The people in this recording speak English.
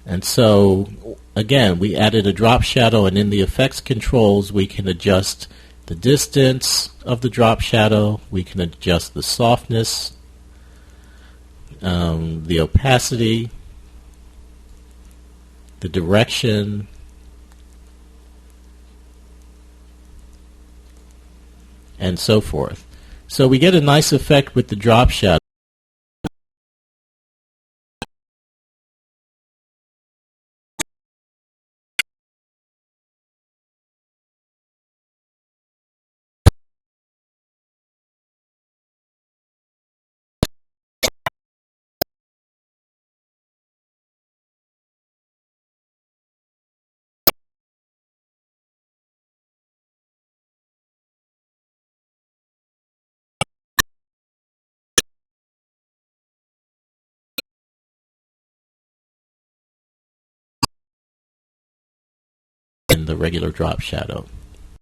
And so, again, we added a drop shadow, and in the effects controls, we can adjust the distance of the drop shadow, we can adjust the softness, the opacity, the direction, and so forth. So we get a nice effect with the drop shadow. In the regular drop shadow.